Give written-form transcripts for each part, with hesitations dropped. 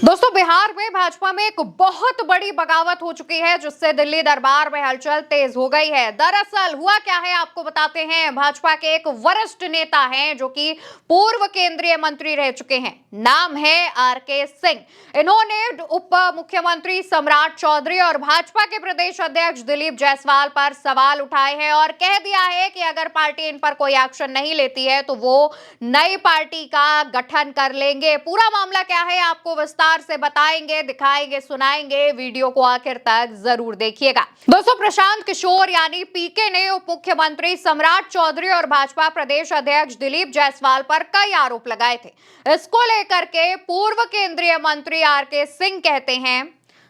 दोस्तों, बिहार में भाजपा में एक बहुत बड़ी बगावत हो चुकी है, जिससे दिल्ली दरबार में हलचल तेज हो गई है। दरअसल हुआ क्या है, आपको बताते हैं। भाजपा के एक वरिष्ठ नेता हैं जो कि पूर्व केंद्रीय मंत्री रह चुके हैं। नाम है आरके सिंह। इन्होंने उप मुख्यमंत्री सम्राट चौधरी और भाजपा के प्रदेश अध्यक्ष दिलीप जायसवाल पर सवाल उठाए हैं और कह दिया है कि अगर पार्टी इन पर कोई एक्शन नहीं लेती है तो वो नई पार्टी का गठन कर लेंगे। पूरा मामला क्या है, आपको विस्तार से बताएंगे, दिखाएंगे, सुनाएंगे। वीडियो को आखिर तक जरूर देखिएगा। दोस्तों, प्रशांत किशोर यानी पीके ने उप मुख्यमंत्री सम्राट चौधरी और भाजपा प्रदेश अध्यक्ष दिलीप जायसवाल पर कई आरोप लगाए थे। इसको लेकर के पूर्व केंद्रीय मंत्री आरके सिंह कहते हैं,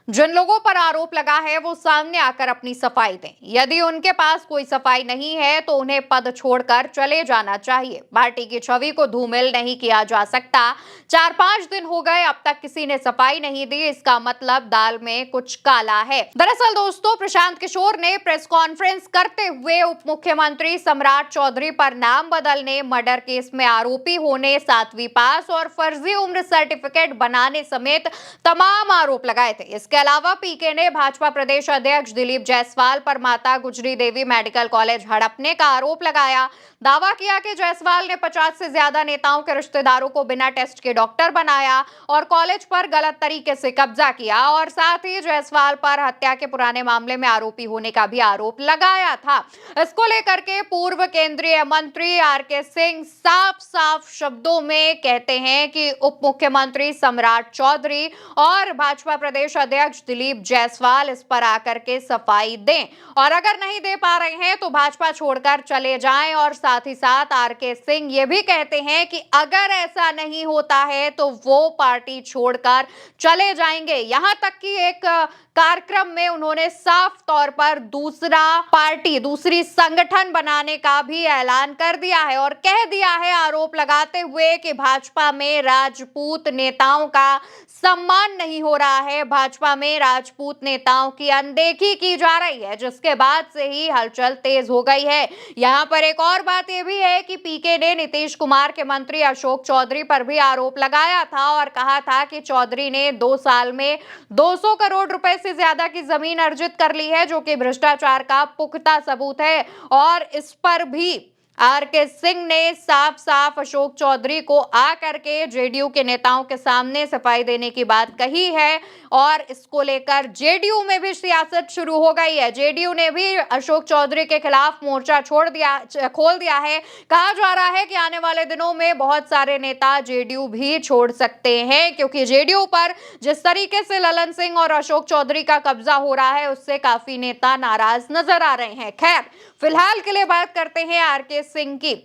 जिन लोगों पर आरोप लगा है वो सामने आकर अपनी सफाई दें। यदि उनके पास कोई सफाई नहीं है तो उन्हें पद छोड़कर चले जाना चाहिए। पार्टी की छवि को धूमिल नहीं किया जा सकता। 4-5 दिन हो गए, अब तक किसी ने सफाई नहीं दी, इसका मतलब दाल में कुछ काला है। दरअसल दोस्तों, प्रशांत किशोर ने प्रेस कॉन्फ्रेंस करते हुए उप मुख्यमंत्री सम्राट चौधरी पर नाम बदलने, मर्डर केस में आरोपी होने, 7वीं पास और फर्जी उम्र सर्टिफिकेट बनाने समेत तमाम आरोप लगाए थे। इसके अलावा पीके ने भाजपा प्रदेश अध्यक्ष दिलीप जायसवाल पर माता गुजरी देवी मेडिकल कॉलेज हड़पने का आरोप लगाया। दावा किया कि जायसवाल ने 50 से ज्यादा नेताओं के रिश्तेदारों को बिना टेस्ट के डॉक्टर बनाया और कॉलेज पर गलत तरीके से कब्जा किया, और साथ ही जायसवाल पर हत्या के पुराने मामले में आरोपी होने का भी आरोप लगाया था। इसको लेकर के पूर्व केंद्रीय मंत्री आरके सिंह साफ साफ शब्दों में कहते हैं कि उप मुख्यमंत्री सम्राट चौधरी और भाजपा प्रदेश अध्यक्ष दिलीप जायसवाल इस पर आकर के सफाई दें, और अगर नहीं दे पा रहे हैं तो भाजपा छोड़कर चले जाएं। और साथ ही साथ आरके सिंह ये भी कहते हैं कि अगर ऐसा नहीं होता है तो वो पार्टी छोड़कर चले जाएंगे। यहां तक कि एक कार्यक्रम में उन्होंने साफ तौर पर दूसरी संगठन बनाने का भी ऐलान कर दिया है और कह दिया है, आरोप लगाते हुए, कि भाजपा में राजपूत नेताओं का सम्मान नहीं हो रहा है, भाजपा में राजपूत नेताओं की अनदेखी की जा रही है, जिसके बाद से ही हलचल तेज हो गई है। यहां पर एक और बात यह भी है कि पीके ने नीतीश कुमार के मंत्री अशोक चौधरी पर भी आरोप लगाया था और कहा था कि चौधरी ने 2 साल में 200 करोड़ रुपए से ज्यादा की जमीन अर्जित कर ली है, जो कि भ्रष्टाचार का पुख्ता सबूत है। और इस पर भी आरके सिंह ने साफ साफ अशोक चौधरी को आकर के जेडीयू के नेताओं के सामने सफाई देने की बात कही है, और इसको लेकर जेडीयू में भी सियासत शुरू हो गई है। जेडीयू ने भी अशोक चौधरी के खिलाफ मोर्चा खोल दिया है। कहा जा रहा है कि आने वाले दिनों में बहुत सारे नेता जेडीयू भी छोड़ सकते हैं, क्योंकि जेडीयू पर जिस तरीके से ललन सिंह और अशोक चौधरी का कब्जा हो रहा है उससे काफी नेता नाराज नजर आ रहे हैं। खैर, फिलहाल के लिए बात करते हैं आरके सिंह की।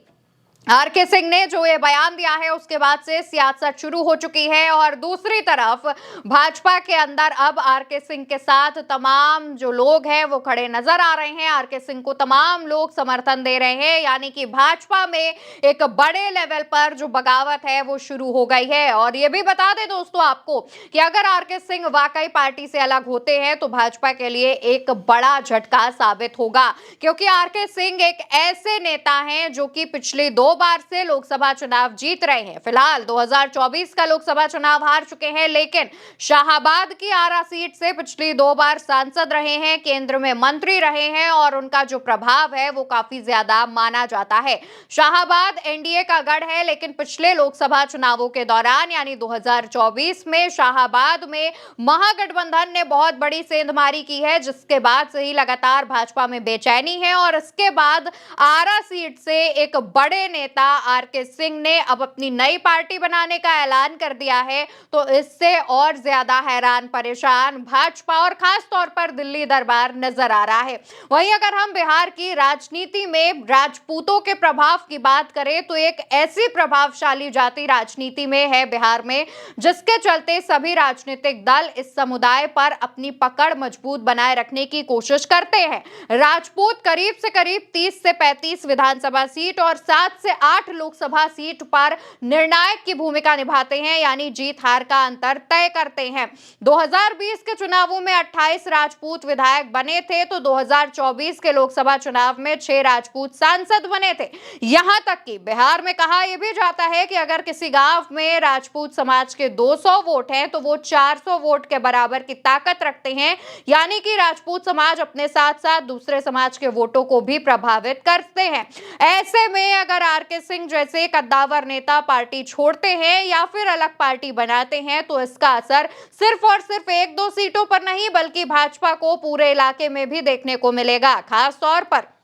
आरके सिंह ने जो ये बयान दिया है उसके बाद से सियासत शुरू हो चुकी है, और दूसरी तरफ भाजपा के अंदर अब आरके सिंह के साथ तमाम जो लोग हैं वो खड़े नजर आ रहे हैं। आरके सिंह को तमाम लोग समर्थन दे रहे हैं, यानी कि भाजपा में एक बड़े लेवल पर जो बगावत है वो शुरू हो गई है। और ये भी बता दें दोस्तों आपको कि अगर आरके सिंह वाकई पार्टी से अलग होते हैं तो भाजपा के लिए एक बड़ा झटका साबित होगा, क्योंकि आरके सिंह एक ऐसे नेता हैं जो कि पिछले 2 बार से लोकसभा चुनाव जीत रहे हैं। फिलहाल 2024 का लोकसभा चुनाव हार चुके हैं, लेकिन शाहाबाद की आरा सीट से पिछली 2 बार सांसद रहे हैं, केंद्र में मंत्री रहे हैं, और उनका जो प्रभाव है वो काफी ज्यादा माना जाता है। शाहाबाद एनडीए का गढ़ है, लेकिन पिछले लोकसभा चुनावों के दौरान यानी 2024 में शाहाबाद में महागठबंधन ने बहुत बड़ी सेंधमारी की है, जिसके बाद से ही लगातार भाजपा में बेचैनी है। और इसके बाद आरा सीट से एक बड़े नेता आरके सिंह ने अब अपनी नई पार्टी बनाने का ऐलान कर दिया है, तो इससे और ज्यादा हैरान परेशान भाजपा और खास तौर पर दिल्ली दरबार नजर आ रहा है। वहीं अगर हम बिहार की राजनीति में राजपूतों के प्रभाव की बात करें तो एक ऐसी प्रभावशाली जाति राजनीति में है बिहार में, जिसके चलते सभी राजनीतिक दल इस समुदाय पर अपनी पकड़ मजबूत बनाए रखने की कोशिश करते हैं। राजपूत करीब से करीब 30 से 35 विधानसभा सीट और 7 से 8 लोकसभा सीट पर निर्णायक की भूमिका निभाते हैं, यानी जीत हार का अंतर तय करते हैं। 2020 के चुनावों में 28 राजपूत विधायक बने थे, तो 2024 के लोकसभा चुनाव में 6 राजपूत सांसद बने थे। यहां तक कि बिहार में कहा यह भी जाता है कि अगर किसी गांव में राजपूत समाज के 200 वोट हैं, तो वो 400 वोट के बराबर की ताकत रखते हैं, यानी कि राजपूत समाज अपने साथ साथ दूसरे समाज के वोटों को भी प्रभावित करते हैं। ऐसे में अगर आरके सिंह जैसे कद्दावर नेता पार्टी छोड़ते हैं या फिर अलग पार्टी बनाते हैं, तो इसका असर सिर्फ और सिर्फ 1-2 सीटों पर नहीं बल्कि भाजपा को पूरे इलाके में भी देखने को मिलेगा। खास तौर पर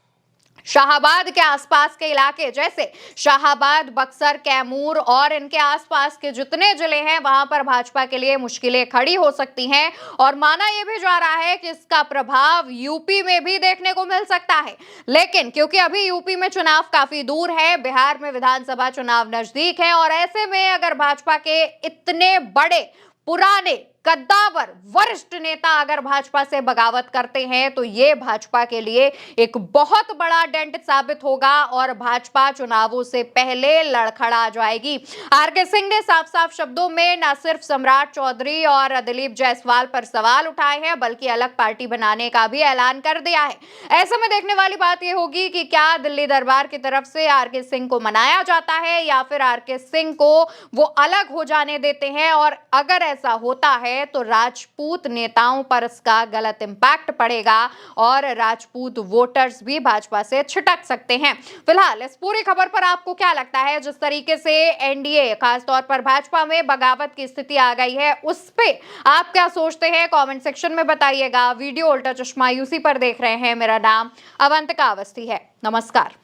शाहाबाद के आसपास के इलाके जैसे शाहाबाद, बक्सर, कैमूर और इनके आसपास के जितने जिले हैं, वहां पर भाजपा के लिए मुश्किलें खड़ी हो सकती हैं और माना यह भी जा रहा है कि इसका प्रभाव यूपी में भी देखने को मिल सकता है। लेकिन क्योंकि अभी यूपी में चुनाव काफी दूर है, बिहार में विधानसभा चुनाव नजदीक है और ऐसे में अगर भाजपा के इतने बड़े पुराने कद्दावर वरिष्ठ नेता अगर भाजपा से बगावत करते हैं, तो ये भाजपा के लिए एक बहुत बड़ा डेंट साबित होगा और भाजपा चुनावों से पहले लड़खड़ा जाएगी। आरके सिंह ने साफ साफ शब्दों में न सिर्फ सम्राट चौधरी और दिलीप जायसवाल पर सवाल उठाए हैं, बल्कि अलग पार्टी बनाने का भी ऐलान कर दिया है। ऐसे में देखने वाली बात यह होगी कि क्या दिल्ली दरबार की तरफ से आरके सिंह को मनाया जाता है या फिर आरके सिंह को वो अलग हो जाने देते हैं, और अगर ऐसा होता है तो राजपूत नेताओं पर इसका गलत इंपैक्ट पड़ेगा और राजपूत वोटर्स भी भाजपा से छिटक सकते हैं। फिलहाल इस पूरी खबर पर आपको क्या लगता है? जिस तरीके से एनडीए खासतौर पर भाजपा में बगावत की स्थिति आ गई है, उस पे आप क्या सोचते हैं? कमेंट सेक्शन में बताइएगा। वीडियो उल्टा चश्मा यूसी पर देख रहे हैं। मेरा नाम अवंतिका अवस्थी है। नमस्कार।